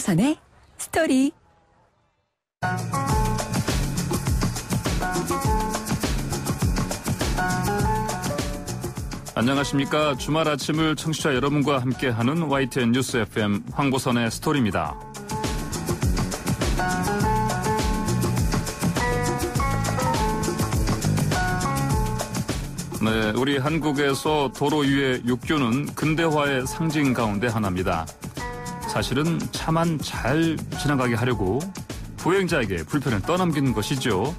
황보선의 스토리. 안녕하십니까. 주말 아침을 청취자 여러분과 함께하는 YTN 뉴스 FM 황보선의 스토리입니다. 네, 우리 한국에서 도로 위의 육교는 근대화의 상징 가운데 하나입니다. 사실은 차만 잘 지나가게 하려고 보행자에게 불편을 떠넘기는 것이죠.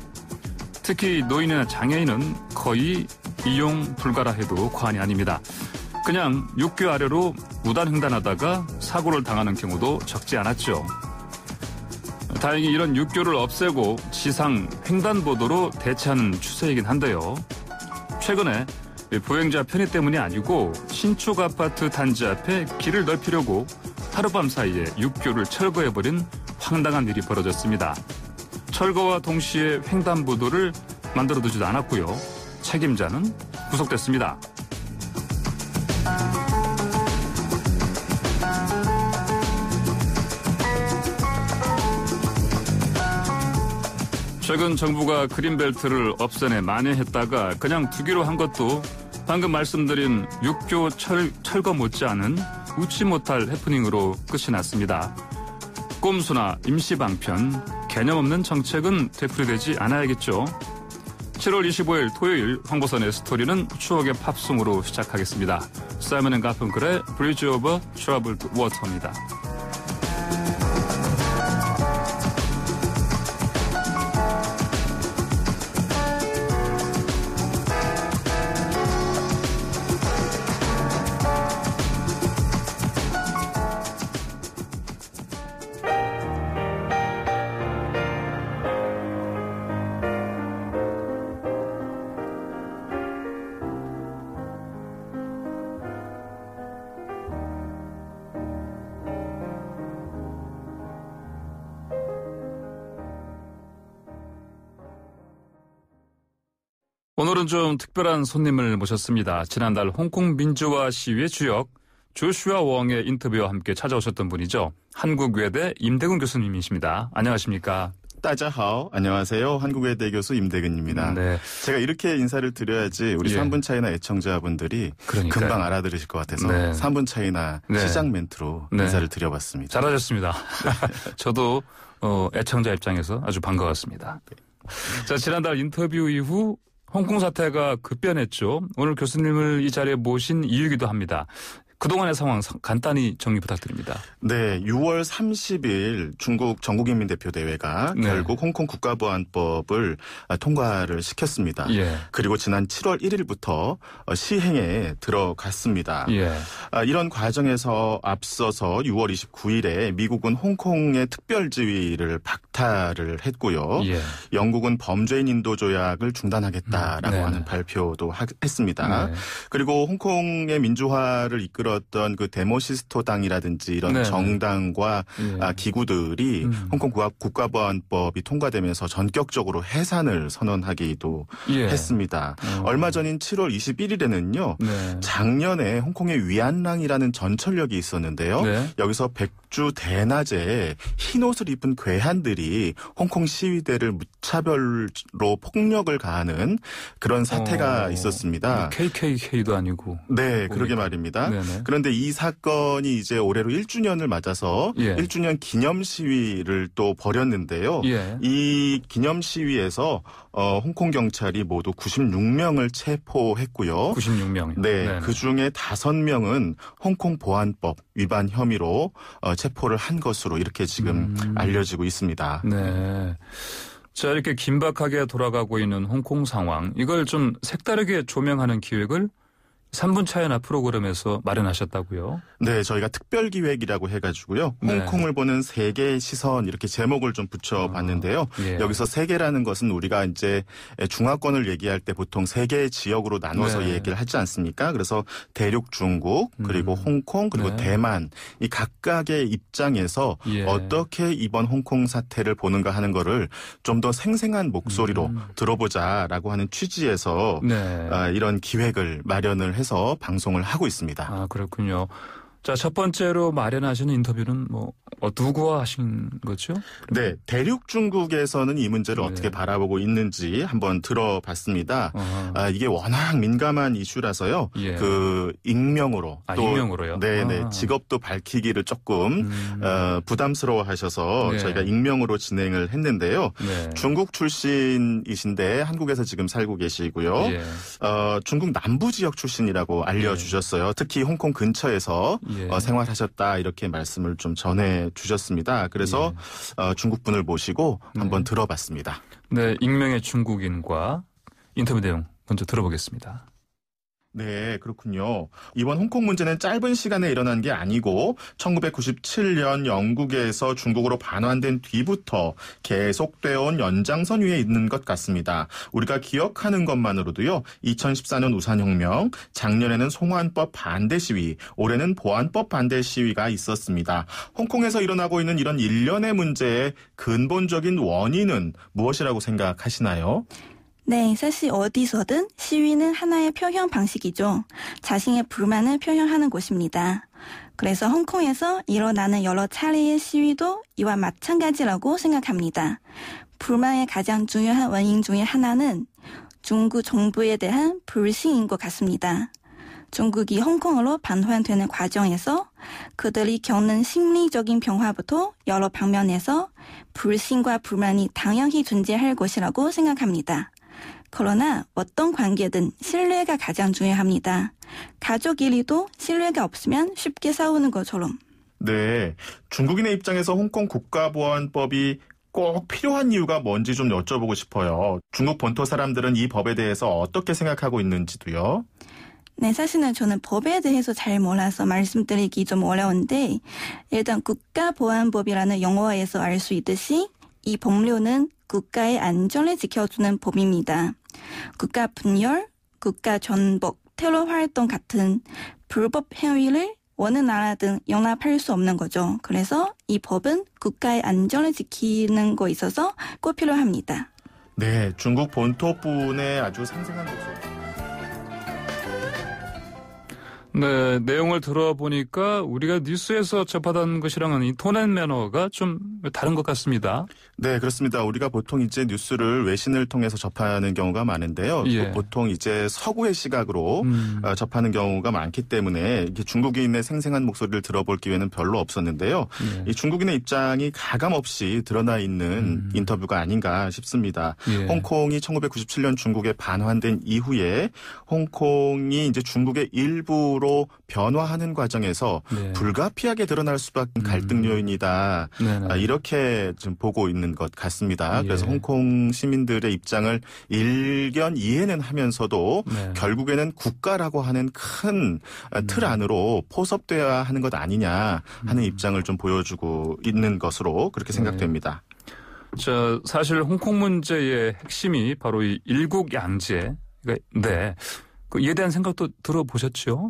특히 노인이나 장애인은 거의 이용 불가라 해도 과언이 아닙니다. 그냥 육교 아래로 무단횡단하다가 사고를 당하는 경우도 적지 않았죠. 다행히 이런 육교를 없애고 지상 횡단보도로 대체하는 추세이긴 한데요. 최근에 보행자 편의 때문이 아니고 신축 아파트 단지 앞에 길을 넓히려고 하룻밤 사이에 육교를 철거해버린 황당한 일이 벌어졌습니다. 철거와 동시에 횡단보도를 만들어두지도 않았고요. 책임자는 구속됐습니다. 최근 정부가 그린벨트를 없애내 만회했다가 그냥 두기로 한 것도 방금 말씀드린 육교 철거 못지않은 웃지 못할 해프닝으로 끝이 났습니다. 꼼수나 임시방편, 개념 없는 정책은 되풀이되지 않아야겠죠. 7월 25일 토요일 황보선의 스토리는 추억의 팝송으로 시작하겠습니다. 사이먼 앤 가펑클의 Bridge Over Troubled Water입니다. 오늘은 좀 특별한 손님을 모셨습니다. 지난달 홍콩 민주화 시위의 주역 조슈아 웡의 인터뷰와 함께 찾아오셨던 분이죠. 한국외대 임대근 교수님이십니다. 안녕하십니까? 따자하오. 안녕하세요. 한국외대 교수 임대근입니다. 네. 제가 이렇게 인사를 드려야지 우리 3분 차이나 애청자분들이 그러니까요. 금방 알아들으실 것 같아서 네. 3분 차이나 시작 멘트로 인사를 드려봤습니다. 잘하셨습니다. 저도 애청자 입장에서 아주 반가웠습니다. 자, 지난달 인터뷰 이후 홍콩 사태가 급변했죠. 오늘 교수님을 이 자리에 모신 이유이기도 합니다. 그동안의 상황 간단히 정리 부탁드립니다. 네, 6월 30일 중국 전국인민대표대회가 결국 홍콩 국가보안법을 통과를 시켰습니다. 예. 그리고 지난 7월 1일부터 시행에 들어갔습니다. 예. 이런 과정에서 앞서서 6월 29일에 미국은 홍콩의 특별지위를 박탈을 했고요. 예. 영국은 범죄인 인도 조약을 중단하겠다라고 하는 발표도 했습니다. 네. 그리고 홍콩의 민주화를 이끌었던 그 데모시스토 당이라든지 이런 정당과 기구들이 홍콩 국가보안법이 통과되면서 전격적으로 해산을 선언하기도 했습니다. 얼마 전인 7월 21일에는요. 작년에 홍콩의 위안랑이라는 전철역이 있었는데요. 여기서 백주 대낮에 흰옷을 입은 괴한들이 홍콩 시위대를 무차별로 폭력을 가하는 그런 사태가 있었습니다. KKK도 아니고. 네, 그러게 말입니다. 네네. 그런데 이 사건이 이제 올해로 1주년을 맞아서 1주년 기념 시위를 또 벌였는데요. 이 기념 시위에서 홍콩 경찰이 모두 96명을 체포했고요. 96명. 네, 그중에 5명은 홍콩 보안법 위반 혐의로 체포를 한 것으로 이렇게 지금 알려지고 있습니다. 네. 자, 이렇게 긴박하게 돌아가고 있는 홍콩 상황, 이걸 좀 색다르게 조명하는 기획을 3분 차이나 프로그램에서 마련하셨다고요? 네, 저희가 특별기획이라고 해가지고요. 홍콩을 보는 세계의 시선 이렇게 제목을 좀 붙여봤는데요. 여기서 세계라는 것은 우리가 이제 중화권을 얘기할 때 보통 세 개의 지역으로 나눠서 얘기를 하지 않습니까? 그래서 대륙 중국 그리고 홍콩 그리고 대만 이 각각의 입장에서 어떻게 이번 홍콩 사태를 보는가 하는 거를 좀 더 생생한 목소리로 들어보자라고 하는 취지에서 이런 기획을 마련을 해서 방송을 하고 있습니다. 아, 그렇군요. 자, 첫 번째로 마련하시는 인터뷰는 누구와 하신 거죠? 네, 대륙 중국에서는 이 문제를 어떻게 바라보고 있는지 한번 들어봤습니다. 이게 워낙 민감한 이슈라서요. 예. 익명으로 또 익명으로요? 네네, 직업도 밝히기를 조금 부담스러워하셔서 네. 저희가 익명으로 진행을 했는데요. 네. 중국 출신이신데 한국에서 지금 살고 계시고요. 예. 중국 남부 지역 출신이라고 알려주셨어요. 예. 특히 홍콩 근처에서 생활하셨다 이렇게 말씀을 좀 전해주셨습니다. 그래서 중국 분을 모시고 한번 들어봤습니다. 네, 익명의 중국인과 인터뷰 내용 먼저 들어보겠습니다. 네, 그렇군요. 이번 홍콩 문제는 짧은 시간에 일어난 게 아니고 1997년 영국에서 중국으로 반환된 뒤부터 계속되어 온 연장선 위에 있는 것 같습니다. 우리가 기억하는 것만으로도요. 2014년 우산혁명, 작년에는 송환법 반대 시위, 올해는 보안법 반대 시위가 있었습니다. 홍콩에서 일어나고 있는 이런 일련의 문제의 근본적인 원인은 무엇이라고 생각하시나요? 네, 사실 어디서든 시위는 하나의 표현 방식이죠. 자신의 불만을 표현하는 곳입니다. 그래서 홍콩에서 일어나는 여러 차례의 시위도 이와 마찬가지라고 생각합니다. 불만의 가장 중요한 원인 중에 하나는 중국 정부에 대한 불신인 것 같습니다. 중국이 홍콩으로 반환되는 과정에서 그들이 겪는 심리적인 변화부터 여러 방면에서 불신과 불만이 당연히 존재할 것이라고 생각합니다. 그러나 어떤 관계든 신뢰가 가장 중요합니다. 가족끼리도 신뢰가 없으면 쉽게 싸우는 것처럼. 네, 중국인의 입장에서 홍콩 국가보안법이 꼭 필요한 이유가 뭔지 좀 여쭤보고 싶어요. 중국 본토 사람들은 이 법에 대해서 어떻게 생각하고 있는지도요? 네, 사실은 저는 법에 대해서 잘 몰라서 말씀드리기 좀 어려운데 일단 국가보안법이라는 영어에서 알 수 있듯이 이 법률은 국가의 안전을 지켜주는 법입니다. 국가 분열, 국가 전복, 테러 활동 같은 불법 행위를 어느 나라든 용납할 수 없는 거죠. 그래서 이 법은 국가의 안전을 지키는 거 있어서 꼭 필요합니다. 네, 중국 본토분의 아주 상생한 목소리. 네, 내용을 들어보니까 우리가 뉴스에서 접하던 것이랑은 이 톤 앤 매너가 좀 다른 것 같습니다. 네, 그렇습니다. 우리가 보통 이제 뉴스를 외신을 통해서 접하는 경우가 많은데요. 예. 보통 이제 서구의 시각으로 접하는 경우가 많기 때문에 이렇게 중국인의 생생한 목소리를 들어볼 기회는 별로 없었는데요. 예. 이 중국인의 입장이 가감없이 드러나 있는 인터뷰가 아닌가 싶습니다. 예. 홍콩이 1997년 중국에 반환된 이후에 홍콩이 이제 중국의 일부로 변화하는 과정에서 불가피하게 드러날 수밖에 갈등 요인이다. 이렇게 좀 보고 있는 것 같습니다. 예. 그래서 홍콩 시민들의 입장을 일견 이해는 하면서도 결국에는 국가라고 하는 큰 틀 안으로 포섭되어야 하는 것 아니냐 하는 입장을 좀 보여주고 있는 것으로 그렇게 생각됩니다. 자, 사실 홍콩 문제의 핵심이 바로 이 일국양제. 네. 이에 대한 생각도 들어보셨죠?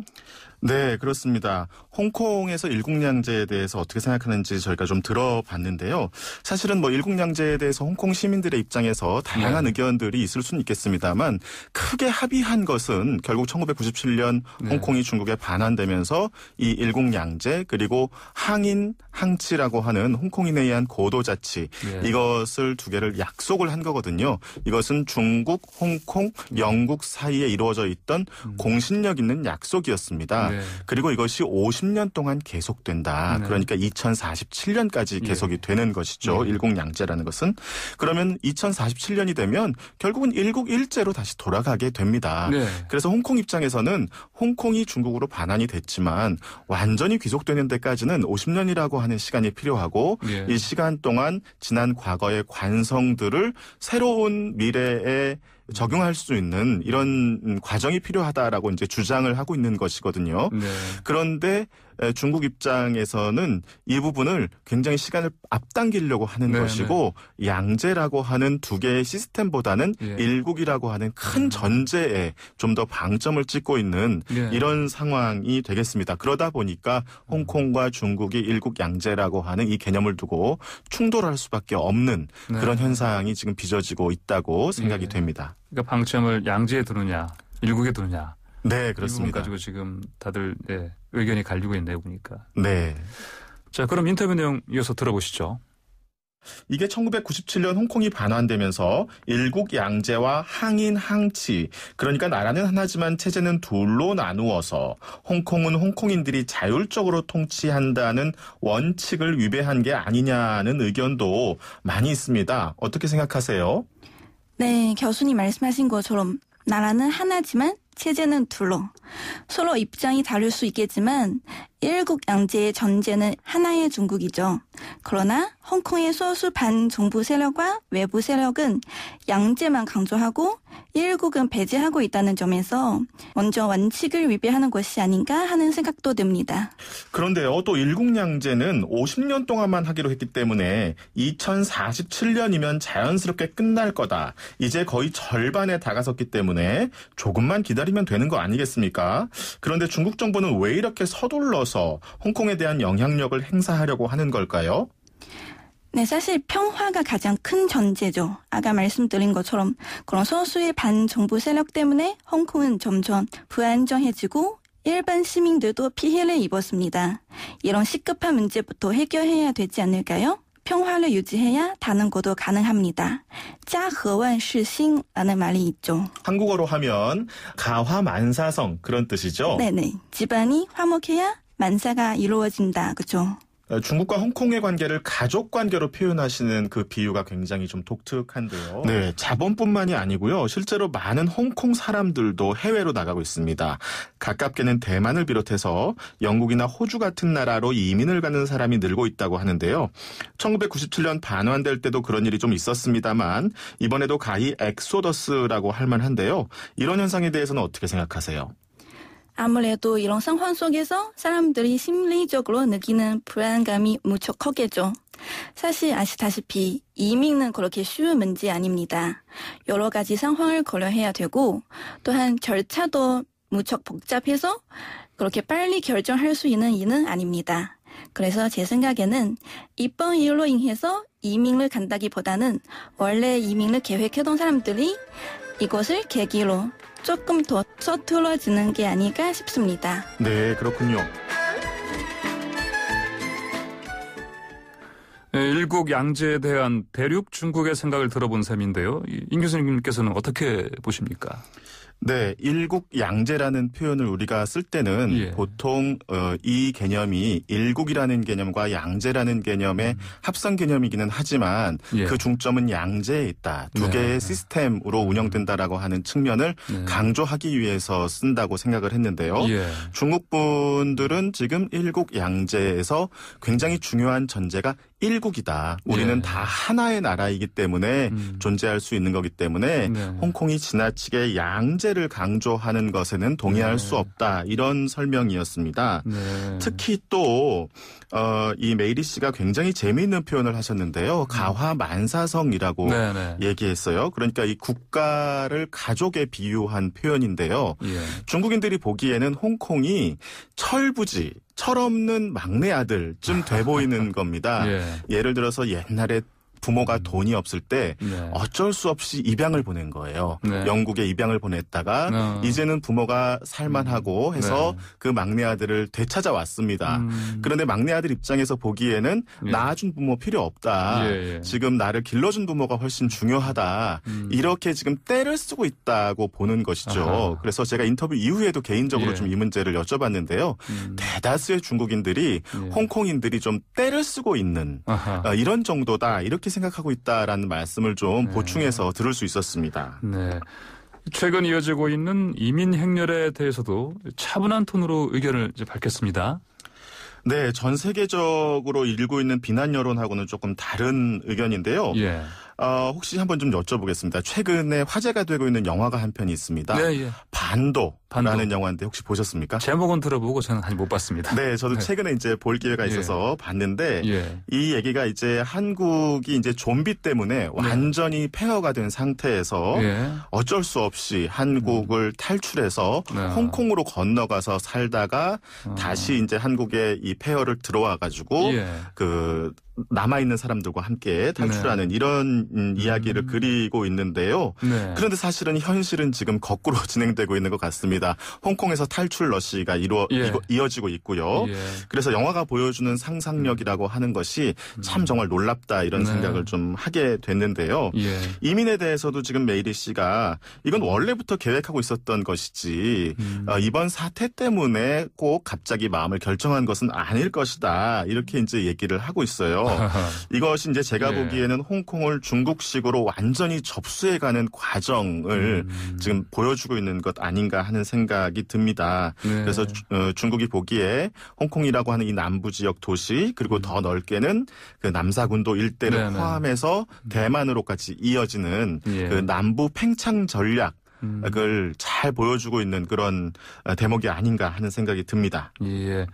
네, 그렇습니다. 홍콩에서 일국양제에 대해서 어떻게 생각하는지 저희가 좀 들어봤는데요. 사실은 일국양제에 대해서 홍콩 시민들의 입장에서 다양한 의견들이 있을 수는 있겠습니다만 크게 합의한 것은 결국 1997년 홍콩이 중국에 반환되면서 이 일국양제 그리고 항인, 항치라고 하는 홍콩인에 의한 고도자치 이것을 두 개를 약속을 한 거거든요. 이것은 중국, 홍콩, 영국 사이에 이루어져 있던 공신력 있는 약속이었습니다. 그리고 이것이 50년 동안 계속된다. 그러니까 2047년까지 계속이 되는 것이죠. 일국양제라는 것은. 그러면 2047년이 되면 결국은 일국일제로 다시 돌아가게 됩니다. 그래서 홍콩 입장에서는 홍콩이 중국으로 반환이 됐지만 완전히 귀속되는 데까지는 50년이라고 하는 시간이 필요하고 이 시간 동안 지난 과거의 관성들을 새로운 미래에 적용할 수 있는 이런 과정이 필요하다라고 이제 주장을 하고 있는 것이거든요. 그런데 중국 입장에서는 이 부분을 굉장히 시간을 앞당기려고 하는 것이고 양제라고 하는 두 개의 시스템보다는 일국이라고 하는 큰 전제에 좀 더 방점을 찍고 있는 이런 상황이 되겠습니다. 그러다 보니까 홍콩과 중국이 일국 양제라고 하는 이 개념을 두고 충돌할 수밖에 없는 그런 현상이 지금 빚어지고 있다고 생각이 됩니다. 그러니까 방점을 양제에 두느냐 일국에 두느냐 네, 이 부분 그렇습니다. 가지고 지금 다들 의견이 갈리고 있네요, 보니까. 네. 자, 그럼 인터뷰 내용 이어서 들어보시죠. 이게 1997년 홍콩이 반환되면서 일국양제와 항인항치, 그러니까 나라는 하나지만 체제는 둘로 나누어서 홍콩은 홍콩인들이 자율적으로 통치한다는 원칙을 위배한 게 아니냐는 의견도 많이 있습니다. 어떻게 생각하세요? 네, 교수님 말씀하신 것처럼 나라는 하나지만 체제는 둘로. 서로 입장이 다를 수 있겠지만 일국양제의 전제는 하나의 중국이죠. 그러나 홍콩의 소수 반정부 세력과 외부 세력은 양제만 강조하고 일국은 배제하고 있다는 점에서 먼저 원칙을 위배하는 것이 아닌가 하는 생각도 듭니다. 그런데요, 또 일국양제는 50년 동안만 하기로 했기 때문에 2047년이면 자연스럽게 끝날 거다. 이제 거의 절반에 다가섰기 때문에 조금만 기다리면 되는 거 아니겠습니까? 그런데 중국 정부는 왜 이렇게 서둘러서 홍콩에 대한 영향력을 행사하려고 하는 걸까요? 네, 사실 평화가 가장 큰 전제죠. 아까 말씀드린 것처럼 그런 소수의 반정부 세력 때문에 홍콩은 점점 불안정해지고 일반 시민들도 피해를 입었습니다. 이런 시급한 문제부터 해결해야 되지 않을까요? 평화를 유지해야 다른것도 가능합니다. 자허완시싱라는 말이 있죠. 한국어로 하면 가화만사성 그런 뜻이죠? 네네. 집안이 화목해야 만사가 이루어진다. 그죠? 중국과 홍콩의 관계를 가족 관계로 표현하시는 그 비유가 굉장히 좀 독특한데요. 네, 자본뿐만이 아니고요. 실제로 많은 홍콩 사람들도 해외로 나가고 있습니다. 가깝게는 대만을 비롯해서 영국이나 호주 같은 나라로 이민을 가는 사람이 늘고 있다고 하는데요. 1997년 반환될 때도 그런 일이 좀 있었습니다만 이번에도 가히 엑소더스라고 할 만한데요. 이런 현상에 대해서는 어떻게 생각하세요? 아무래도 이런 상황 속에서 사람들이 심리적으로 느끼는 불안감이 무척 크겠죠. 사실 아시다시피 이민은 그렇게 쉬운 문제 아닙니다. 여러 가지 상황을 고려해야 되고 또한 절차도 무척 복잡해서 그렇게 빨리 결정할 수 있는 일은 아닙니다. 그래서 제 생각에는 이번 일로 인해서 이민을 간다기보다는 원래 이민을 계획해둔 사람들이 이것을 계기로 조금 더 서툴러지는 게 아닐까 싶습니다. 네, 그렇군요. 일국 양제에 대한 대륙 중국의 생각을 들어본 셈인데요. 임 교수님께서는 어떻게 보십니까? 네, 일국양제라는 표현을 우리가 쓸 때는 보통 이 개념이 일국이라는 개념과 양제라는 개념의 합성 개념이기는 하지만 그 중점은 양제에 있다. 두 개의 시스템으로 운영된다라고 하는 측면을 강조하기 위해서 쓴다고 생각을 했는데요. 중국 분들은 지금 일국양제에서 굉장히 중요한 전제가 일국이다. 우리는 다 하나의 나라이기 때문에 존재할 수 있는 거기 때문에 홍콩이 지나치게 양제를 강조하는 것에는 동의할 수 없다. 이런 설명이었습니다. 특히 또 이 메이리 씨가 굉장히 재미있는 표현을 하셨는데요. 가화만사성이라고 얘기했어요. 그러니까 이 국가를 가족에 비유한 표현인데요. 중국인들이 보기에는 홍콩이 철부지, 철없는 막내 아들쯤 돼 보이는 겁니다. 예를 들어서 옛날에 부모가 돈이 없을 때 어쩔 수 없이 입양을 보낸 거예요. 영국에 입양을 보냈다가 이제는 부모가 살만하고 해서 그 막내 아들을 되찾아왔습니다. 그런데 막내 아들 입장에서 보기에는 낳아준 부모 필요 없다. 지금 나를 길러준 부모가 훨씬 중요하다. 이렇게 지금 떼를 쓰고 있다고 보는 것이죠. 그래서 제가 인터뷰 이후에도 개인적으로 좀 이 문제를 여쭤봤는데요. 대다수의 중국인들이 홍콩인들이 좀 떼를 쓰고 있는 이런 정도다. 이렇게 생각하고 있다라는 말씀을 좀 보충해서 들을 수 있었습니다. 네. 최근 이어지고 있는 이민 행렬에 대해서도 차분한 톤으로 의견을 이제 밝혔습니다. 네, 전 세계적으로 일고 있는 비난 여론하고는 조금 다른 의견인데요. 혹시 한번 좀 여쭤보겠습니다. 최근에 화제가 되고 있는 영화가 한 편이 있습니다. 반도라는 영화인데 혹시 보셨습니까? 제목은 들어보고 저는 아직 못 봤습니다. 네, 저도 최근에 이제 볼 기회가 있어서 봤는데 이 얘기가 이제 한국이 이제 좀비 때문에 완전히 폐허가 된 상태에서 어쩔 수 없이 한국을 탈출해서 홍콩으로 건너가서 살다가 다시 이제 한국에 이 폐허를 들어와 가지고 그 남아있는 사람들과 함께 탈출하는 이런 이야기를 그리고 있는데요. 그런데 사실은 현실은 지금 거꾸로 진행되고 되고 있는 것 같습니다. 홍콩에서 탈출 러시가 이어지고 있고요. 예. 그래서 영화가 보여주는 상상력이라고 하는 것이 참 정말 놀랍다 이런 생각을 좀 하게 됐는데요. 예. 이민에 대해서도 지금 메이리 씨가 이건 원래부터 계획하고 있었던 것이지 이번 사태 때문에 꼭 갑자기 마음을 결정한 것은 아닐 것이다. 이렇게 이제 얘기를 하고 있어요. 이것이 이제 제가 보기에는 홍콩을 중국식으로 완전히 접수해가는 과정을 지금 보여주고 있는 것 아닌가 하는 생각이 듭니다. 네. 그래서 중국이 보기에 홍콩이라고 하는 이 남부 지역 도시 그리고 더 넓게는 그 남사군도 일대를 포함해서 대만으로까지 이어지는 그 남부 팽창 전략을 잘 보여주고 있는 그런 대목이 아닌가 하는 생각이 듭니다. 예.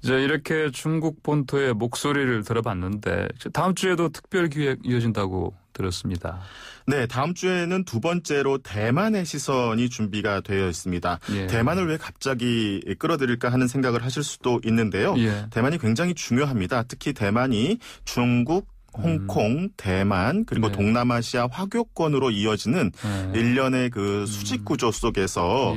이제 이렇게 중국 본토의 목소리를 들어봤는데 다음 주에도 특별 기획 이어진다고 들었습니다. 네, 다음 주에는 두 번째로 대만의 시선이 준비가 되어 있습니다. 예. 대만을 왜 갑자기 끌어들일까 하는 생각을 하실 수도 있는데요. 예. 대만이 굉장히 중요합니다. 특히 대만이 중국, 홍콩, 대만 그리고 동남아시아 화교권으로 이어지는 일련의 그 수직 구조 속에서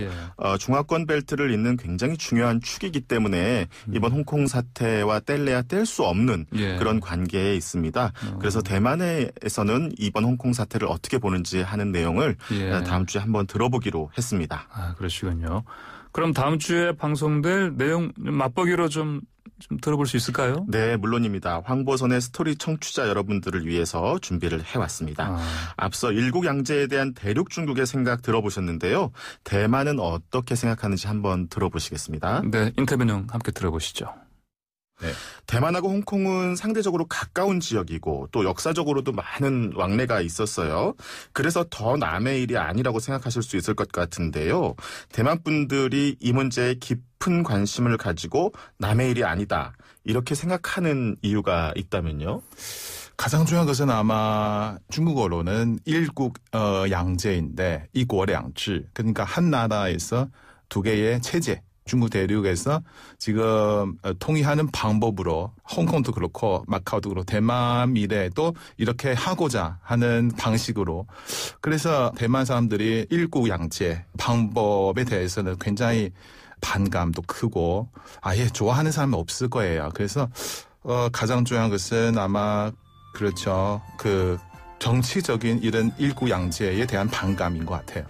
중화권 벨트를 잇는 굉장히 중요한 축이기 때문에 이번 홍콩 사태와 뗄래야 뗄 수 없는 그런 관계에 있습니다. 그래서 대만에서는 이번 홍콩 사태를 어떻게 보는지 하는 내용을 다음 주에 한번 들어보기로 했습니다. 아, 그러시군요. 그럼 다음 주에 방송될 내용 맛보기로 좀 들어볼 수 있을까요? 네, 물론입니다. 황보선의 스토리 청취자 여러분들을 위해서 준비를 해왔습니다. 앞서 일국 양제에 대한 대륙 중국의 생각 들어보셨는데요. 대만은 어떻게 생각하는지 한번 들어보시겠습니다. 네, 인터뷰 내용 함께 들어보시죠. 네. 대만하고 홍콩은 상대적으로 가까운 지역이고 또 역사적으로도 많은 왕래가 있었어요. 그래서 더 남의 일이 아니라고 생각하실 수 있을 것 같은데요. 대만 분들이 이 문제에 깊은 관심을 가지고 남의 일이 아니다. 이렇게 생각하는 이유가 있다면요? 가장 중요한 것은 아마 중국어로는 일국 양제인데 이국兩制. 그러니까 한 나라에서 두 개의 체제. 중국 대륙에서 지금 통일하는 방법으로 홍콩도 그렇고 마카오도 그렇고 대만 미래에도 이렇게 하고자 하는 방식으로 그래서 대만 사람들이 일국양제 방법에 대해서는 굉장히 반감도 크고 아예 좋아하는 사람이 없을 거예요. 그래서 가장 중요한 것은 아마 그렇죠. 그 정치적인 이런 일국양제에 대한 반감인 것 같아요.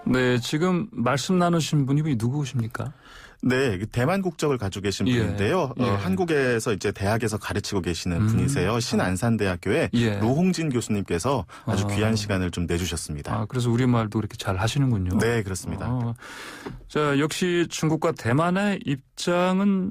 네, 지금 말씀 나누신 분이 누구십니까? 네, 대만 국적을 가지고 계신 분인데요. 한국에서 이제 대학에서 가르치고 계시는 분이세요. 신안산대학교의 로홍진 교수님께서 아주 귀한 시간을 좀 내주셨습니다. 아, 그래서 우리말도 그렇게 잘 하시는군요. 네, 그렇습니다. 자, 역시 중국과 대만의 입장은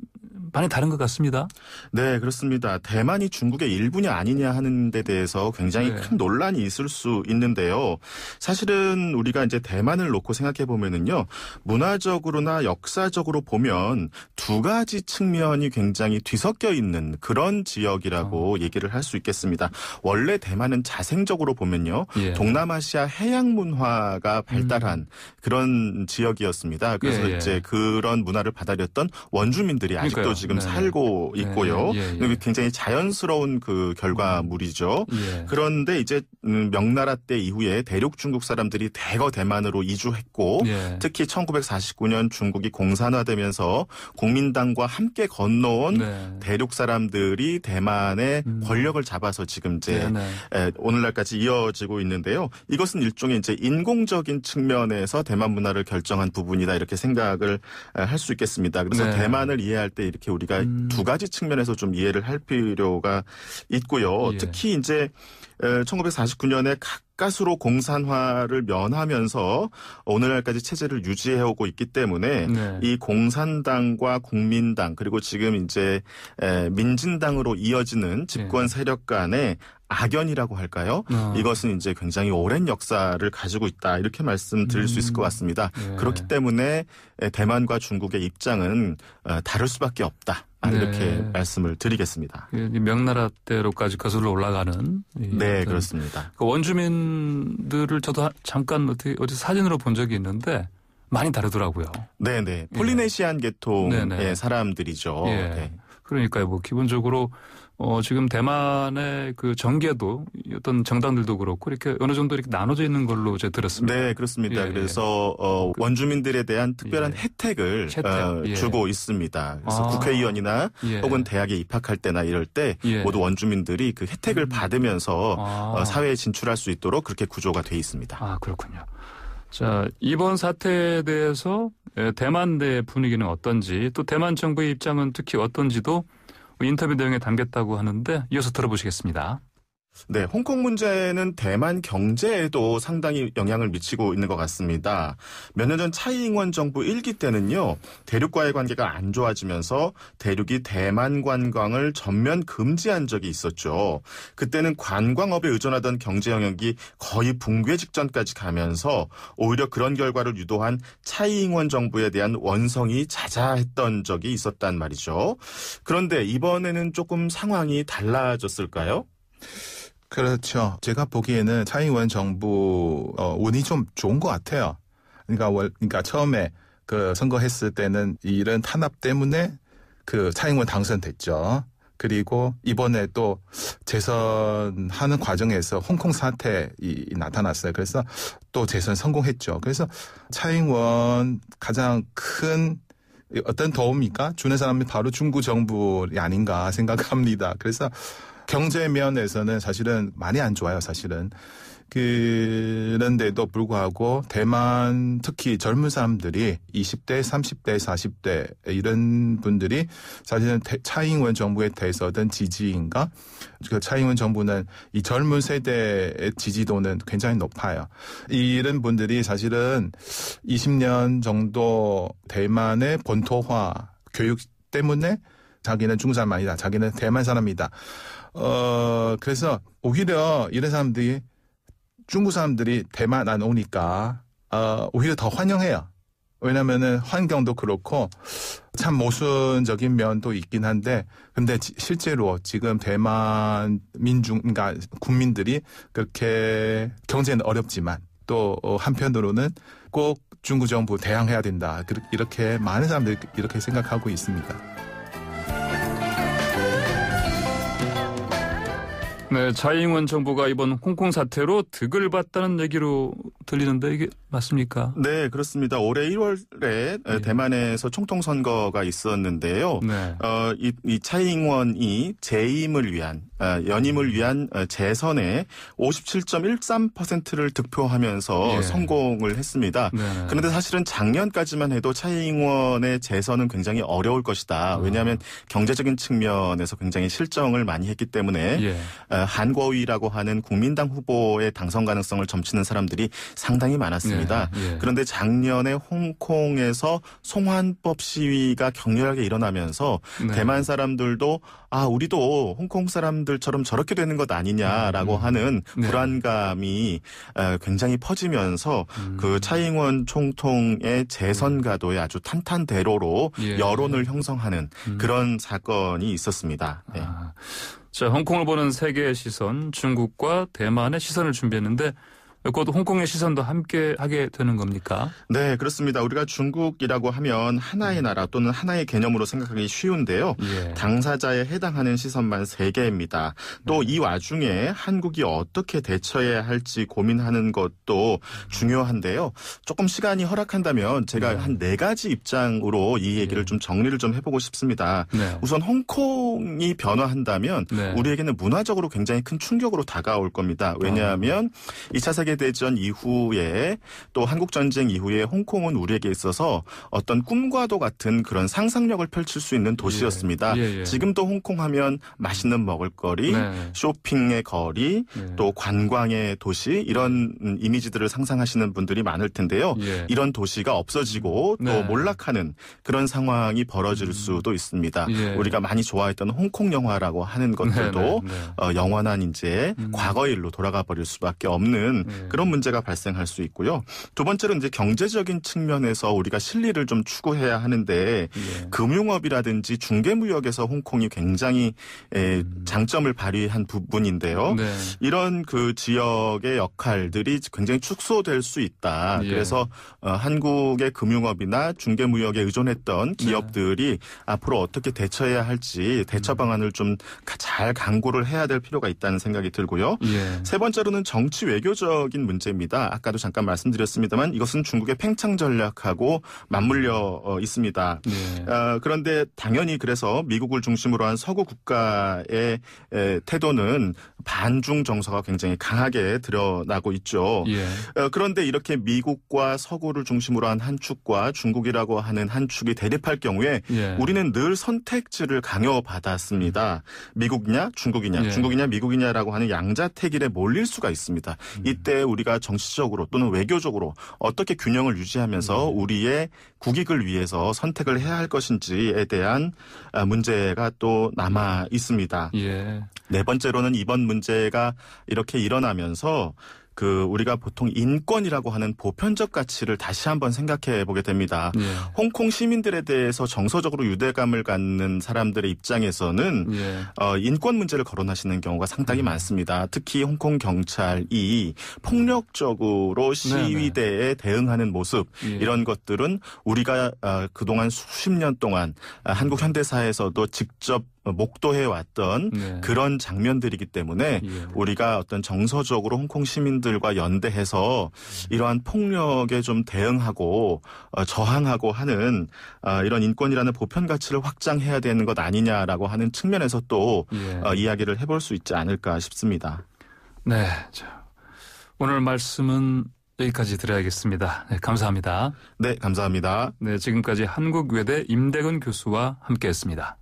많이 다른 것 같습니다. 네, 그렇습니다. 대만이 중국의 일부냐 아니냐 하는 데 대해서 굉장히 큰 논란이 있을 수 있는데요. 사실은 우리가 이제 대만을 놓고 생각해 보면은요. 문화적으로나 역사적으로 보면 두 가지 측면이 굉장히 뒤섞여 있는 그런 지역이라고 얘기를 할 수 있겠습니다. 원래 대만은 자생적으로 보면요. 동남아시아 해양 문화가 발달한 그런 지역이었습니다. 그래서 이제 그런 문화를 받아들였던 원주민들이 아직도 지금 살고 있고요. 굉장히 자연스러운 그 결과물이죠. 그런데 이제 명나라 때 이후에 대륙 중국 사람들이 대거 대만으로 이주했고 특히 1949년 중국이 공산화되면서 국민당과 함께 건너온 대륙 사람들이 대만의 권력을 잡아서 지금 이제 오늘날까지 이어지고 있는데요. 이것은 일종의 이제 인공적인 측면에서 대만 문화를 결정한 부분이다 이렇게 생각을 할 수 있겠습니다. 그래서 대만을 이해할 때 이렇게 우리가 두 가지 측면에서 좀 이해를 할 필요가 있고요. 특히 이제 1949년에 가까스로 공산화를 면하면서 오늘날까지 체제를 유지해오고 있기 때문에 이 공산당과 국민당 그리고 지금 이제 민진당으로 이어지는 집권 세력 간의 악연이라고 할까요? 이것은 이제 굉장히 오랜 역사를 가지고 있다. 이렇게 말씀드릴 수 있을 것 같습니다. 그렇기 때문에 대만과 중국의 입장은 다를 수밖에 없다. 이렇게 말씀을 드리겠습니다. 명나라 때로까지 거슬러 올라가는. 네, 그렇습니다. 그 원주민들을 저도 잠깐 어디 사진으로 본 적이 있는데 많이 다르더라고요. 네네. 폴리네시안 계통의 사람들이죠. 그러니까요. 뭐 기본적으로 지금 대만의 그 정계도 어떤 정당들도 그렇고 이렇게 어느 정도 이렇게 나눠져 있는 걸로 제가 들었습니다. 네, 그렇습니다. 예, 그래서 원주민들에 대한 특별한 혜택을 주고 있습니다. 그래서 국회의원이나 혹은 대학에 입학할 때나 이럴 때 모두 원주민들이 그 혜택을 받으면서 사회에 진출할 수 있도록 그렇게 구조가 돼 있습니다. 아, 그렇군요. 자, 이번 사태에 대해서 대만 내 분위기는 어떤지 또 대만 정부의 입장은 특히 어떤지도 인터뷰 내용에 담겼다고 하는데 이어서 들어보시겠습니다. 네, 홍콩 문제는 대만 경제에도 상당히 영향을 미치고 있는 것 같습니다. 몇 년 전 차이잉원 정부 1기 때는요, 대륙과의 관계가 안 좋아지면서 대륙이 대만 관광을 전면 금지한 적이 있었죠. 그때는 관광업에 의존하던 경제 영역이 거의 붕괴 직전까지 가면서 오히려 그런 결과를 유도한 차이잉원 정부에 대한 원성이 자자했던 적이 있었단 말이죠. 그런데 이번에는 조금 상황이 달라졌을까요? 그렇죠. 제가 보기에는 차이잉원 정부 운이 좀 좋은 것 같아요. 그러니까 처음에 그 선거했을 때는 이런 탄압 때문에 그 차이잉원 당선됐죠. 그리고 이번에 또 재선하는 과정에서 홍콩 사태 나타났어요. 그래서 또 재선 성공했죠. 그래서 차이잉원 가장 큰 어떤 도움이니까 주는 사람이 바로 중국 정부이 아닌가 생각합니다. 그래서 경제 면에서는 사실은 많이 안 좋아요, 사실은. 그런데도 불구하고 대만 특히 젊은 사람들이 20대, 30대, 40대 이런 분들이 사실은 차이잉원 정부에 대해서든 지지인가? 그 차이잉원 정부는 이 젊은 세대의 지지도는 굉장히 높아요. 이런 분들이 사실은 20년 정도 대만의 본토화 교육 때문에 자기는 중국 사람 아니다. 자기는 대만 사람이다. 그래서 오히려 이런 사람들이 중국 사람들이 대만 안 오니까 오히려 더 환영해요. 왜냐면은 환경도 그렇고 참 모순적인 면도 있긴 한데 근데 실제로 지금 대만 그러니까 국민들이 그렇게 경제는 어렵지만 또 한편으로는 꼭 중국 정부 대항해야 된다. 이렇게 많은 사람들이 이렇게 생각하고 있습니다. 네, 차이잉원 정부가 이번 홍콩 사태로 득을 봤다는 얘기로 들리는데 이게 맞습니까? 네, 그렇습니다. 올해 1월에 대만에서 총통선거가 있었는데요. 네. 이 차이잉원이 재임을 위한 연임을 위한 재선에 57.13%를 득표하면서 성공을 했습니다. 네. 그런데 사실은 작년까지만 해도 차이잉원의 재선은 굉장히 어려울 것이다. 왜냐하면 경제적인 측면에서 굉장히 실정을 많이 했기 때문에 한거위라고 하는 국민당 후보의 당선 가능성을 점치는 사람들이 상당히 많았습니다. 그런데 작년에 홍콩에서 송환법 시위가 격렬하게 일어나면서 대만 사람들도 우리도 홍콩 사람들처럼 저렇게 되는 것 아니냐라고 하는 불안감이 굉장히 퍼지면서 그 차이잉원 총통의 재선 가도에 아주 탄탄대로로 여론을 형성하는 그런 사건이 있었습니다. 네. 자, 홍콩을 보는 세계의 시선, 중국과 대만의 시선을 준비했는데 곧 홍콩의 시선도 함께 하게 되는 겁니까? 네, 그렇습니다. 우리가 중국이라고 하면 하나의 나라 또는 하나의 개념으로 생각하기 쉬운데요. 당사자에 해당하는 시선만 3개입니다. 또 이 와중에 한국이 어떻게 대처해야 할지 고민하는 것도 중요한데요. 조금 시간이 허락한다면 제가 한 4가지 입장으로 이 얘기를 좀 정리를 좀 해보고 싶습니다. 우선 홍콩이 변화한다면 우리에게는 문화적으로 굉장히 큰 충격으로 다가올 겁니다. 왜냐하면 2차 세계대전 이후에 또 한국전쟁 이후에 홍콩은 우리에게 있어서 어떤 꿈과도 같은 그런 상상력을 펼칠 수 있는 도시였습니다. 지금도 홍콩 하면 맛있는 먹을거리, 쇼핑의 거리, 또 관광의 도시 이런 이미지들을 상상하시는 분들이 많을 텐데요. 이런 도시가 없어지고 또 몰락하는 그런 상황이 벌어질 수도 있습니다. 우리가 많이 좋아했던 홍콩 영화라고 하는 것들도 영원한 이제 과거의 일로 돌아가 버릴 수밖에 없는 그런 문제가 발생할 수 있고요. 두 번째로 이제 경제적인 측면에서 우리가 실리를 좀 추구해야 하는데 금융업이라든지 중개무역에서 홍콩이 굉장히 장점을 발휘한 부분인데요. 네. 이런 그 지역의 역할들이 굉장히 축소될 수 있다. 그래서 한국의 금융업이나 중개무역에 의존했던 기업들이 앞으로 어떻게 대처해야 할지 대처 방안을 좀 잘 강구를 해야 될 필요가 있다는 생각이 들고요. 세 번째로는 정치 외교적인 문제입니다. 아까도 잠깐 말씀드렸습니다만 이것은 중국의 팽창 전략하고 맞물려 있습니다. 그런데 당연히 그래서 미국을 중심으로 한 서구 국가의 태도는 반중 정서가 굉장히 강하게 드러나고 있죠. 그런데 이렇게 미국과 서구를 중심으로 한 한 축과 중국이라고 하는 한 축이 대립할 경우에 우리는 늘 선택지를 강요받았습니다. 미국이냐 중국이냐 중국이냐 미국이냐라고 하는 양자택일에 몰릴 수가 있습니다. 이때 우리가 정치적으로 또는 외교적으로 어떻게 균형을 유지하면서 우리의 국익을 위해서 선택을 해야 할 것인지에 대한 문제가 또 남아 있습니다. 네 번째로는 이번 문제가 이렇게 일어나면서 우리가 보통 인권이라고 하는 보편적 가치를 다시 한번 생각해 보게 됩니다. 홍콩 시민들에 대해서 정서적으로 유대감을 갖는 사람들의 입장에서는 인권 문제를 거론하시는 경우가 상당히 많습니다. 특히 홍콩 경찰이 폭력적으로 시위대에 대응하는 모습 이런 것들은 우리가 그동안 수십 년 동안 한국 현대사에서도 직접 목도해왔던 그런 장면들이기 때문에 우리가 어떤 정서적으로 홍콩 시민들과 연대해서 이러한 폭력에 좀 대응하고 저항하고 하는 이런 인권이라는 보편 가치를 확장해야 되는 것 아니냐라고 하는 측면에서 또 이야기를 해볼 수 있지 않을까 싶습니다. 네, 자, 오늘 말씀은 여기까지 드려야겠습니다. 네, 감사합니다. 네, 감사합니다. 네, 지금까지 한국외대 임대근 교수와 함께했습니다.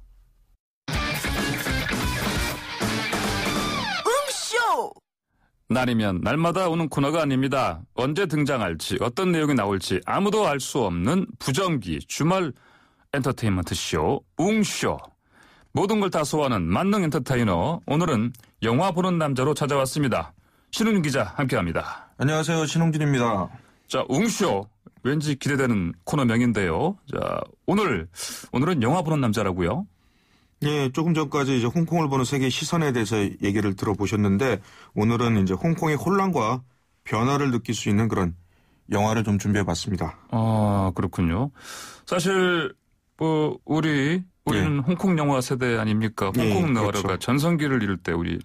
날이면 날마다 오는 코너가 아닙니다. 언제 등장할지 어떤 내용이 나올지 아무도 알 수 없는 부정기 주말 엔터테인먼트 쇼 웅쇼. 모든 걸 다 소화하는 만능 엔터테이너 오늘은 영화 보는 남자로 찾아왔습니다. 신웅 기자 함께합니다. 안녕하세요. 신홍준입니다. 자, 웅쇼 왠지 기대되는 코너명인데요. 자, 오늘은 영화 보는 남자라고요? 예, 조금 전까지 이제 홍콩을 보는 세계의 시선에 대해서 얘기를 들어보셨는데 오늘은 이제 홍콩의 혼란과 변화를 느낄 수 있는 그런 영화를 좀 준비해봤습니다. 아, 그렇군요. 사실 우리는 홍콩 영화 세대 아닙니까? 홍콩 느와르가 그렇죠. 전성기를 이룰 때 우리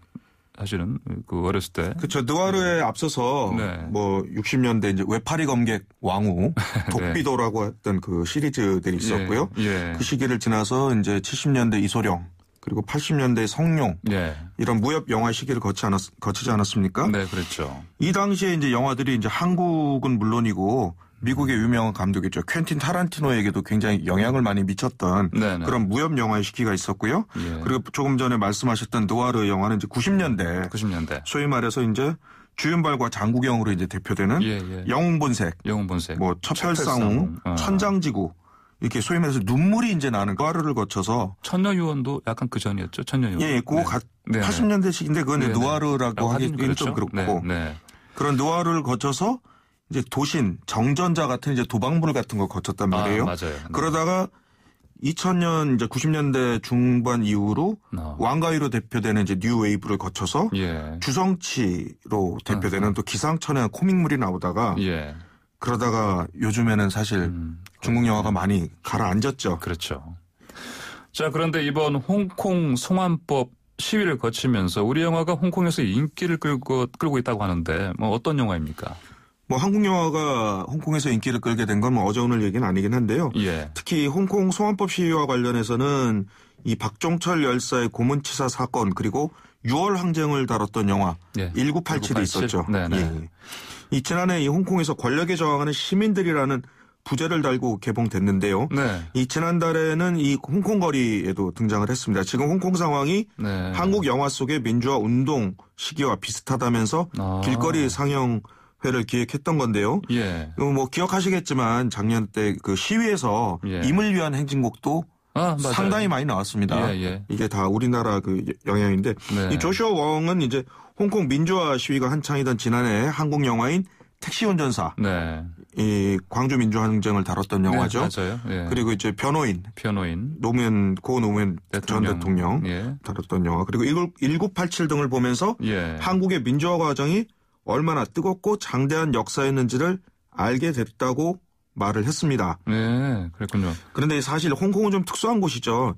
사실은 어렸을 때. 그렇죠. 느와르에 앞서서 60년대 이제 외파리 검객 왕후 독비도라고 했던 그 시리즈들이 있었고요. 그 시기를 지나서 이제 70년대 이소룡 그리고 80년대 성룡 이런 무협 영화 시기를 거치지 않았습니까? 네, 그렇죠. 이 당시에 이제 영화들이 이제 한국은 물론이고 미국의 유명한 감독이죠. 퀸틴 타란티노에게도 굉장히 영향을 많이 미쳤던 그런 무협 영화의 시기가 있었고요. 그리고 조금 전에 말씀하셨던 느와르 영화는 이제 90년대. 소위 말해서 이제 주윤발과 장국영으로 이제 대표되는 영웅본색, 뭐 첩혈상웅, 천장지구 이렇게 소위 말해서 눈물이 이제 나는 느와르를 거쳐서 천녀유언도 약간 그 전이었죠. 천녀유언. 예, 그거 80년대식인데 그건 느와르라고 하기는 좀 그렇고 그런 느와르를 거쳐서 이제 도신, 정전자 같은 이제 도박물 같은 걸 거쳤단 말이에요. 맞아요. 그러다가 2000년 이제 90년대 중반 이후로 왕가위로 대표되는 이제 뉴 웨이브를 거쳐서 주성치로 대표되는 또 기상천외한 코믹물이 나오다가 그러다가 요즘에는 사실 중국 영화가 많이 가라앉았죠. 그렇죠. 자, 그런데 이번 홍콩 송환법 시위를 거치면서 우리 영화가 홍콩에서 인기를 끌고 있다고 하는데 뭐 어떤 영화입니까? 뭐 한국 영화가 홍콩에서 인기를 끌게 된 건 뭐 어제 오늘 얘기는 아니긴 한데요. 특히 홍콩 송환법 시위와 관련해서는 이 박종철 열사의 고문치사 사건 그리고 6월 항쟁을 다뤘던 영화 1987이 있었죠. 이 지난해 이 홍콩에서 권력에 저항하는 시민들이라는 부제를 달고 개봉됐는데요. 이 지난달에는 이 홍콩 거리에도 등장을 했습니다. 지금 홍콩 상황이 한국 영화 속의 민주화 운동 시기와 비슷하다면서 길거리 상영 회를 기획했던 건데요. 뭐 기억하시겠지만 작년 때 그 시위에서 임을 위한 행진곡도 상당히 많이 나왔습니다. 이게 다 우리나라 그 영향인데 이 조슈아 웡은 이제 홍콩 민주화 시위가 한창이던 지난해 한국 영화인 택시 운전사, 이 광주 민주항쟁을 다뤘던 영화죠. 맞아요. 그리고 이제 변호인 노무현 전 대통령 다뤘던 영화. 그리고 1987 등을 보면서 한국의 민주화 과정이 얼마나 뜨겁고 장대한 역사였는지를 알게 됐다고 말을 했습니다. 네, 그랬군요. 그런데 사실 홍콩은 좀 특수한 곳이죠.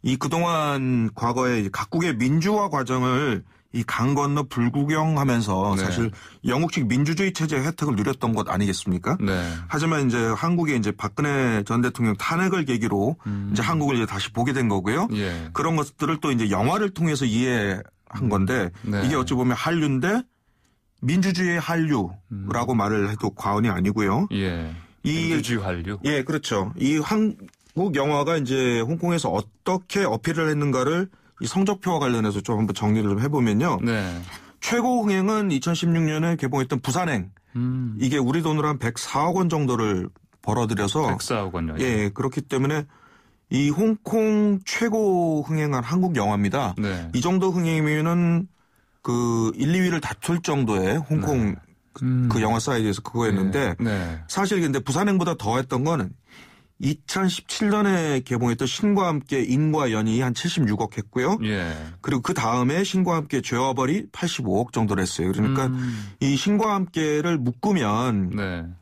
이 그동안 과거에 각국의 민주화 과정을 이 강 건너 불구경하면서 사실 영국식 민주주의 체제의 혜택을 누렸던 것 아니겠습니까? 하지만 이제 한국의 이제 박근혜 전 대통령 탄핵을 계기로 이제 한국을 이제 다시 보게 된 거고요. 그런 것들을 또 이제 영화를 통해서 이해한 건데 이게 어찌 보면 한류인데 민주주의의 한류라고 말을 해도 과언이 아니고요. 민주주의 한류. 예, 그렇죠. 이 한국 영화가 이제 홍콩에서 어떻게 어필을 했는가를 이 성적표와 관련해서 좀 한번 정리를 좀 해보면요. 최고 흥행은 2016년에 개봉했던 부산행. 이게 우리 돈으로 한 104억 원 정도를 벌어들여서 104억 원요. 예, 그렇기 때문에 이 홍콩 최고 흥행한 한국 영화입니다. 이 정도 흥행이면은 그 1, 2위를 다툴 정도의 홍콩 그 영화 사이즈에서 그거였는데 사실 근데 부산행보다 더 했던 거는 2017년에 개봉했던 신과 함께 인과 연이 한 76억 했고요. 그리고 그 다음에 신과 함께 죄와 벌이 85억 정도를 했어요. 그러니까 이 신과 함께를 묶으면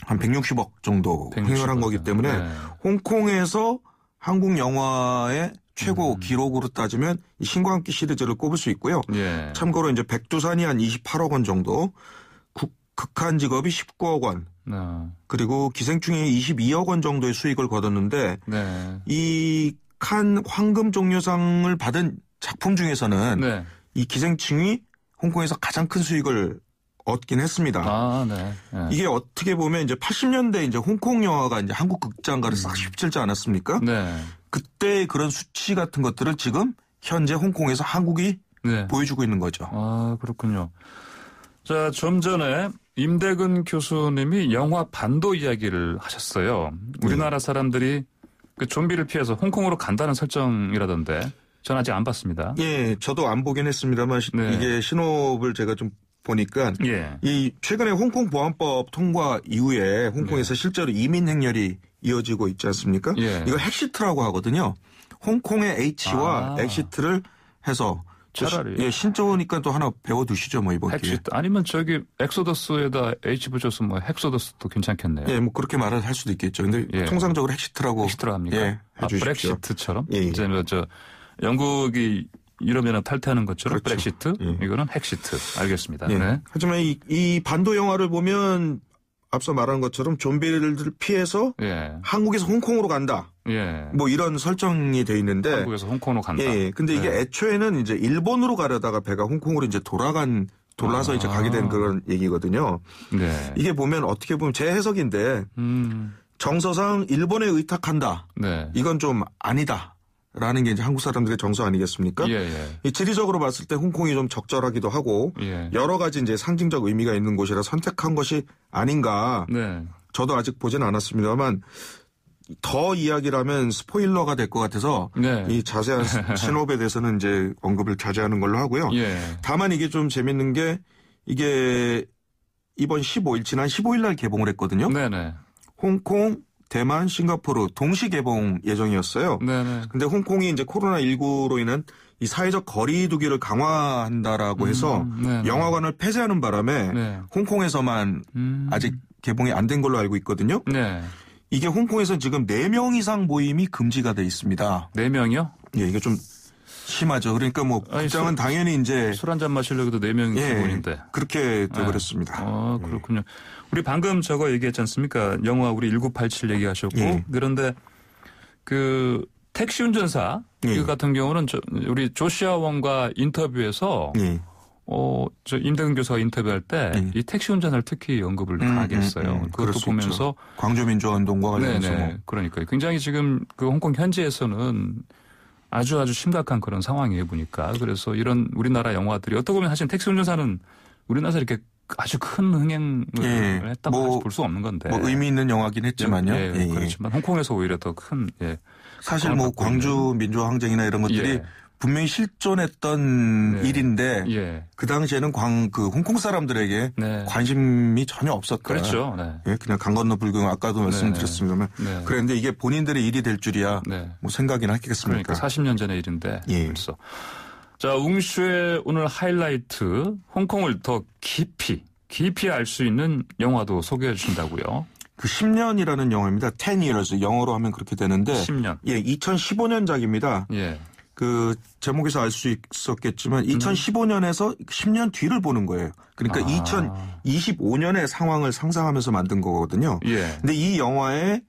한 160억 정도 흥행을 한 거기 때문에 홍콩에서 한국 영화의 최고 기록으로 따지면 이 신과 함께 시리즈를 꼽을 수 있고요. 참고로 이제 백두산이 한 28억 원 정도, 극한 직업이 19억 원, 그리고 기생충이 22억 원 정도의 수익을 거뒀는데 이 칸 황금 종려상을 받은 작품 중에서는 이 기생충이 홍콩에서 가장 큰 수익을 얻긴 했습니다. 이게 어떻게 보면 이제 80년대 이제 홍콩 영화가 이제 한국 극장가를 싹 휩쓸지 않았습니까? 그때 그런 수치 같은 것들을 지금 현재 홍콩에서 한국이 보여주고 있는 거죠. 아, 그렇군요. 자, 좀 전에 임대근 교수님이 영화 반도 이야기를 하셨어요. 우리나라 사람들이 그 좀비를 피해서 홍콩으로 간다는 설정이라던데 전 아직 안 봤습니다. 예, 저도 안 보긴 했습니다만 이게 신호를 제가 좀 보니까 이 최근에 홍콩 보안법 통과 이후에 홍콩에서 실제로 이민 행렬이 이어지고 있지 않습니까? 이걸 헥시트라고 하거든요. 홍콩의 H와 엑시트를 해서 차라리 신조어니까 또 하나 배워두시죠, 뭐 이번 기회에. 아니면 저기 엑소더스에다 H 붙여서 뭐 헥소더스도 괜찮겠네요. 예, 뭐 그렇게 말을 할 수도 있겠죠. 근데 통상적으로 헥시트라고 합니까? 예, 해주십시오. 브렉시트처럼 이제 저 영국이 이러면 탈퇴하는 것처럼 브렉시트, 이거는 헥시트. 알겠습니다. 하지만 이 반도 영화를 보면 앞서 말한 것처럼 좀비를 피해서 한국에서 홍콩으로 간다. 뭐 이런 설정이 돼 있는데 한국에서 홍콩으로 간다. 근데 이게 애초에는 이제 일본으로 가려다가 배가 홍콩으로 이제 돌아서 이제 가게 된 그런 얘기거든요. 이게 보면 어떻게 보면 제 해석인데 정서상 일본에 의탁한다. 이건 좀 아니다. 라는 게 이제 한국 사람들의 정서 아니겠습니까? 이 지리적으로 봤을 때 홍콩이 좀 적절하기도 하고 여러 가지 이제 상징적 의미가 있는 곳이라 선택한 것이 아닌가. 저도 아직 보진 않았습니다만 더 이야기라면 스포일러가 될 것 같아서 이 자세한 신호에 대해서는 이제 언급을 자제하는 걸로 하고요. 다만 이게 좀 재밌는 게 이게 이번 지난 15일 날 개봉을 했거든요. 홍콩, 대만, 싱가포르 동시 개봉 예정이었어요. 근데 홍콩이 이제 코로나19로 인한 이 사회적 거리두기를 강화한다라고 해서 영화관을 폐쇄하는 바람에 홍콩에서만 아직 개봉이 안 된 걸로 알고 있거든요. 이게 홍콩에서 지금 4명 이상 모임이 금지가 돼 있습니다. 4명이요? 예, 이게 좀 심하죠. 그러니까 뭐 극장은 당연히 이제 술 한잔 마시려고도 4명이 기본인데 그렇게 돼버렸습니다. 그렇군요. 우리 방금 저거 얘기했지 않습니까? 영화 우리 1987 얘기하셨고 그런데 그 택시 운전사 그 같은 경우는 우리 조슈아 웡과 인터뷰에서 저 임대근 교수가 인터뷰할 때 이 택시 운전을 특히 언급을 강하게 했어요. 그것도 보면서 광주 민주화 운동과 관련해서 그러니까 굉장히 지금 그 홍콩 현지에서는 아주 심각한 그런 상황이에요, 보니까. 그래서 이런 우리나라 영화들이 어떻게 보면 사실 택시 운전사는 우리나라에서 이렇게 아주 큰 흥행을 했다고 볼 수 없는 건데. 뭐 의미 있는 영화긴 했지만요. 그렇지만 홍콩에서 오히려 더 큰 사실 뭐 광주 민주화 항쟁이나 이런 것들이 예. 분명히 실존했던 네. 일인데 예. 그 당시에는 홍콩 사람들에게 네. 관심이 전혀 없었다. 그렇죠. 네. 예, 그냥 강 건너 불경 아까도 말씀드렸습니다만 네. 그런데 이게 본인들의 일이 될 줄이야 네. 뭐 생각이나 했겠습니까? 그러니까 40년 전의 일인데 예. 벌써. 자, 웅슈의 오늘 하이라이트 홍콩을 더 깊이 알 수 있는 영화도 소개해 주신다고요? 그 10년이라는 영화입니다. 10 years 영어로 하면 그렇게 되는데 10년. 예, 2015년작입니다. 예. 그 제목에서 알 수 있었겠지만 2015년에서 10년 뒤를 보는 거예요. 그러니까 2025년의 상황을 상상하면서 만든 거거든요. 예. 근데 이 영화에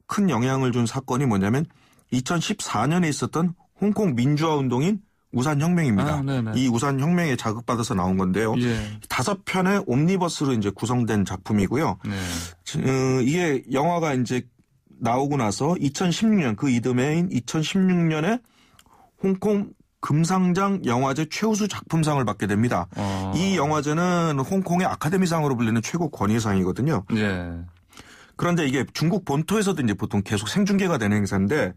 큰 영향을 준 사건이 뭐냐면 2014년에 있었던 홍콩 민주화 운동인 우산혁명입니다. 이 우산혁명에 자극받아서 나온 건데요. 예. 5편의 옴니버스로 이제 구성된 작품이고요. 네. 이게 영화가 이제 나오고 나서 2016년 그 이듬해인 2016년에 홍콩 금상장 영화제 최우수 작품상을 받게 됩니다. 이 영화제는 홍콩의 아카데미상으로 불리는 최고 권위상이거든요. 예. 그런데 이게 중국 본토에서도 이제 보통 계속 생중계가 되는 행사인데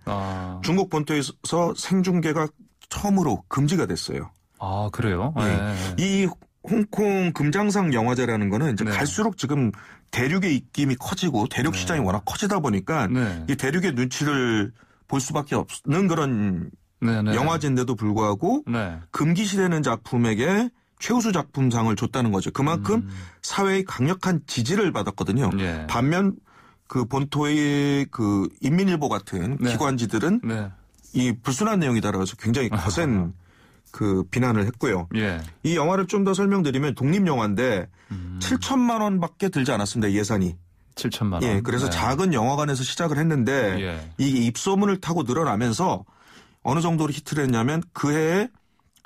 중국 본토에서 생중계가 처음으로 금지가 됐어요. 아, 그래요? 네. 이 홍콩 금장상 영화제라는 거는 이제 네. 갈수록 지금 대륙의 입김이 커지고 대륙 네. 시장이 워낙 커지다 보니까 네. 이 대륙의 눈치를 볼 수밖에 없는 그런 네. 영화제인데도 불구하고 네. 금기시되는 작품에게 최우수 작품상을 줬다는 거죠. 그만큼 사회의 강력한 지지를 받았거든요. 네. 반면 그 본토의 그 인민일보 같은 네. 기관지들은 네. 이 불순한 내용이다라고 해서 굉장히 거센 그 비난을 했고요. 예. 이 영화를 좀 더 설명드리면 독립영화인데 7천만 원밖에 들지 않았습니다. 예산이. 7천만 원. 예, 그래서 네. 작은 영화관에서 시작을 했는데 예. 이게 입소문을 타고 늘어나면서 어느 정도로 히트를 했냐면 그 해에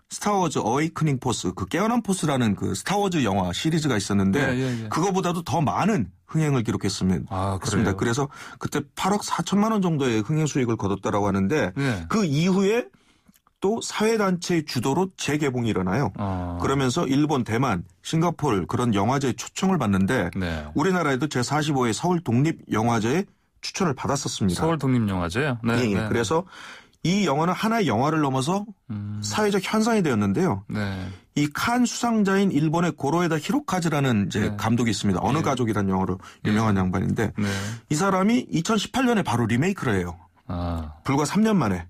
스타워즈 어웨이크닝 포스, 그 깨어난 포스라는 그 스타워즈 영화 시리즈가 있었는데 그거보다도 더 많은 흥행을 기록했습니다. 그렇습니다. 그래서 그때 8억 4천만 원 정도의 흥행 수익을 거뒀다라고 하는데 그 이후에 또 사회단체의 주도로 재개봉이 일어나요. 그러면서 일본, 대만, 싱가포르 그런 영화제에 초청을 받는데 네. 우리나라에도 제45회 서울 독립영화제에 추천을 받았었습니다. 서울 독립영화제요? 네. 예, 그래서 이 영화는 하나의 영화를 넘어서 사회적 현상이 되었는데요. 네. 이 칸 수상자인 일본의 고로에다 히로카즈라는 이제 감독이 있습니다. 어느 가족이라는 영화로 유명한 양반인데 이 사람이 2018년에 바로 리메이크를 해요. 불과 3년 만에.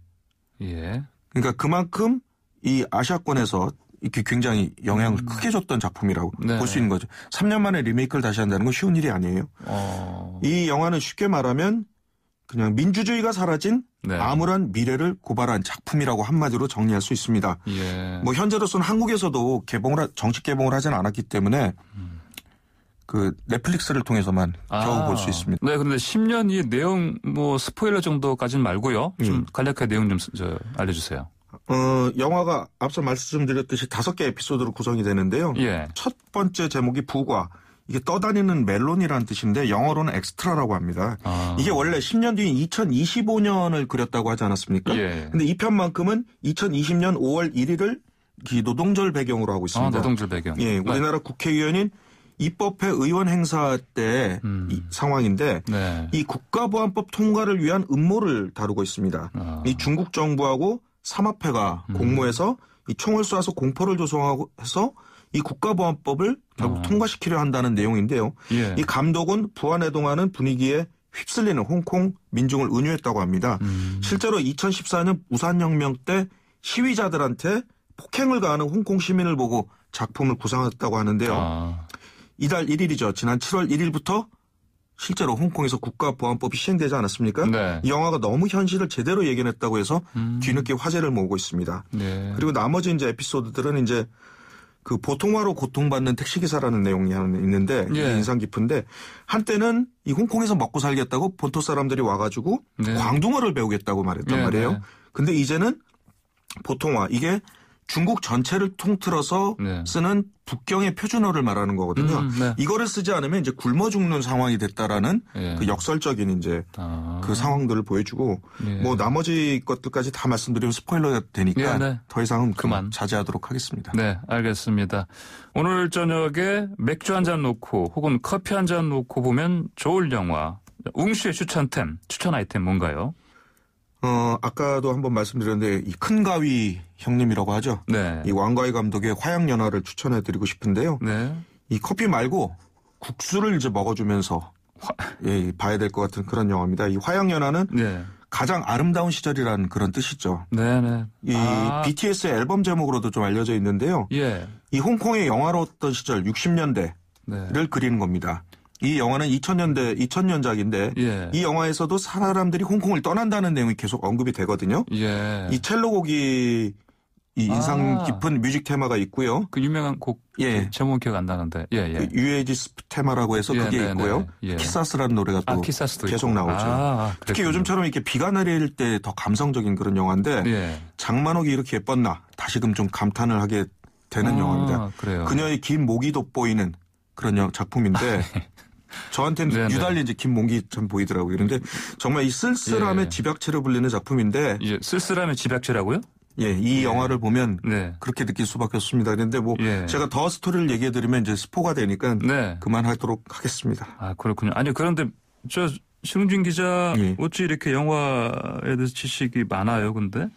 예. 그러니까 그만큼 이 아시아권에서 이렇게 굉장히 영향을 크게 줬던 작품이라고 볼 수 있는 거죠. 3년 만에 리메이크를 다시 한다는 건 쉬운 일이 아니에요. 이 영화는 쉽게 말하면 그냥 민주주의가 사라진 암울한 미래를 고발한 작품이라고 한마디로 정리할 수 있습니다. 예. 뭐 현재로서는 한국에서도 정식 개봉을 하지는 않았기 때문에 그 넷플릭스를 통해서만 겨우 볼 수 있습니다. 네, 그런데 10년 이 내용 뭐 스포일러 정도까지는 말고요. 좀 간략하게 내용 좀 알려주세요. 영화가 앞서 말씀드렸듯이 5개 에피소드로 구성이 되는데요. 예. 첫 번째 제목이 부과. 이게 떠다니는 멜론이라는 뜻인데 영어로는 엑스트라라고 합니다. 이게 원래 10년 뒤인 2025년을 그렸다고 하지 않았습니까? 근데 이 편만큼은 2020년 5월 1일을 노동절 배경으로 하고 있습니다. 노동절 배경. 예, 우리나라 국회의원인 입법회 의원 행사 때 이 상황인데 이 국가보안법 통과를 위한 음모를 다루고 있습니다. 이 중국 정부하고 삼합회가 공모해서 이 총을 쏴서 공포를 조성하고 해서 이 국가보안법을 결국 통과시키려 한다는 내용인데요. 이 감독은 부안해동하는 분위기에 휩쓸리는 홍콩 민중을 은유했다고 합니다. 실제로 2014년 우산혁명 때 시위자들한테 폭행을 가하는 홍콩 시민을 보고 작품을 구상했다고 하는데요. 이달 1일이죠. 지난 7월 1일부터 실제로 홍콩에서 국가보안법이 시행되지 않았습니까? 이 영화가 너무 현실을 제대로 예견했다고 해서 뒤늦게 화제를 모으고 있습니다. 그리고 나머지 이제 에피소드들은 이제 그 보통화로 고통받는 택시기사라는 내용이 하나 있는데 인상 깊은데 한때는 이 홍콩에서 먹고 살겠다고 본토 사람들이 와가지고 광둥어를 배우겠다고 말했단 말이에요. 근데 이제는 보통화 이게 중국 전체를 통틀어서 쓰는 북경의 표준어를 말하는 거거든요. 이거를 쓰지 않으면 이제 굶어 죽는 상황이 됐다라는 그 역설적인 이제 그 상황들을 보여주고 뭐 나머지 것들까지 다 말씀드리면 스포일러가 되니까 더 이상은 그만 자제하도록 하겠습니다. 네, 알겠습니다. 오늘 저녁에 맥주 한 잔 놓고 혹은 커피 한 잔 놓고 보면 좋을 영화 웅슈의 추천 아이템 뭔가요? 아까도 한번 말씀드렸는데 이 큰가위 형님이라고 하죠. 네. 이 왕가위 감독의 화양연화를 추천해드리고 싶은데요. 네. 이 커피 말고 국수를 이제 먹어주면서 예, 봐야 될 것 같은 그런 영화입니다. 이 화양연화는 네. 가장 아름다운 시절이라는 그런 뜻이죠. 네네. 이 BTS의 앨범 제목으로도 좀 알려져 있는데요. 예. 이 홍콩의 영화로웠던 시절 60년대를 네. 그리는 겁니다. 이 영화는 2000년작인데 예. 이 영화에서도 사람들이 홍콩을 떠난다는 내용이 계속 언급이 되거든요. 예. 이 첼로곡이 이 인상 깊은 뮤직 테마가 있고요. 그 유명한 곡 예. 제목은 기억 안 나는데. 예, 예. 그 유에지스 테마라고 해서 그게 네네. 있고요. 예. 키사스라는 노래가 또 키사스도 계속 있고. 나오죠. 특히 요즘처럼 이렇게 비가 내릴 때 더 감성적인 그런 영화인데 예. 장만옥이 이렇게 예뻤나 다시금 좀 감탄을 하게 되는 영화입니다. 그래요. 그녀의 긴 목이 돋보이는 그런 작품인데 저한테는 네네. 유달리 이제 긴 목이 참 보이더라고요. 그런데 정말 이 쓸쓸함의 예. 집약체로 불리는 작품인데 예. 쓸쓸함의 집약체라고요? 예, 이 영화를 보면 네. 그렇게 느낄 수밖에 없습니다. 그런데 뭐 예. 제가 더 스토리를 얘기해드리면 이제 스포가 되니까 네. 그만하도록 하겠습니다. 아, 그렇군요. 아니, 그런데 저 신웅진 기자 예. 어찌 이렇게 영화에 대해서 지식이 많아요, 근데?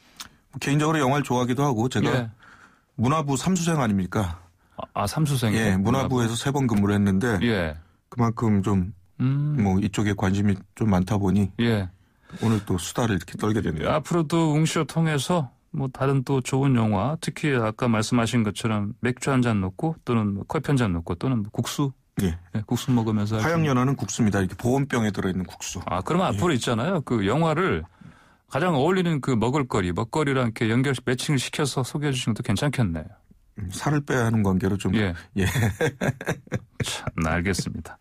개인적으로 영화를 좋아하기도 하고 제가 예. 문화부 삼수생 아닙니까? 삼수생이요? 예, 문화부에서 3번 근무를 했는데 예. 그만큼 좀 뭐 이쪽에 관심이 좀 많다 보니 예. 오늘 또 수다를 이렇게 떨게 되네요. 앞으로도 웅쇼 통해서 뭐 다른 또 좋은 영화, 특히 아까 말씀하신 것처럼 맥주 한 잔 넣고 또는 커피 한 잔 넣고 또는 국수, 예. 국수 먹으면서 화양연화는 국수입니다. 이렇게 보온병에 들어있는 국수. 그러면 앞으로 있잖아요. 그 영화를 가장 어울리는 그 먹거리랑 이렇게 매칭을 시켜서 소개해 주시는 것도 괜찮겠네요. 살을 빼야 하는 관계로 좀. 예. 예. 참, 알겠습니다.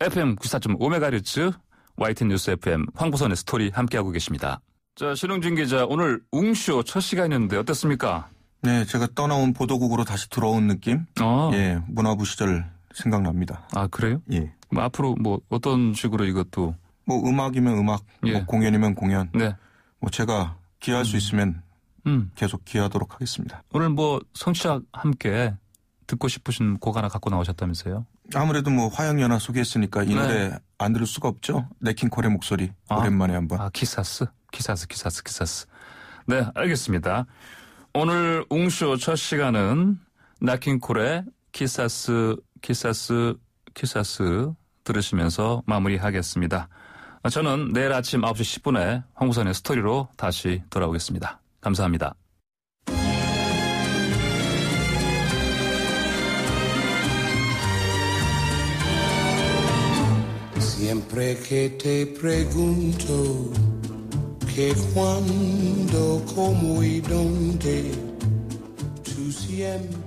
FM 94.5MHz YTN 뉴스 FM 황보선의 스토리 함께하고 계십니다. 자, 신웅진 기자, 오늘 웅쇼 첫 시간이었는데 어땠습니까? 네, 제가 떠나온 보도국으로 다시 들어온 느낌? 예, 문화부 시절 생각납니다. 아, 그래요? 예. 뭐 앞으로 뭐 어떤 식으로 이것도. 뭐 음악이면 음악, 예. 뭐 공연이면 공연. 네. 뭐 제가 기여할 수 있으면 계속 기여하도록 하겠습니다. 오늘 뭐 성취자 함께 듣고 싶으신 곡 하나 갖고 나오셨다면서요? 아무래도 뭐 화양연화 소개했으니까 이 노래 안 들을 수가 없죠. 네킹콜의 목소리 오랜만에 한번. 키사스. 네, 알겠습니다. 오늘 웅쇼 첫 시간은 나킹콜의 키사스 들으시면서 마무리하겠습니다. 저는 내일 아침 9시 10분에 황보선의 스토리로 다시 돌아오겠습니다. 감사합니다. Siempre que te pregunto que cuándo, cómo y dónde, tú siempre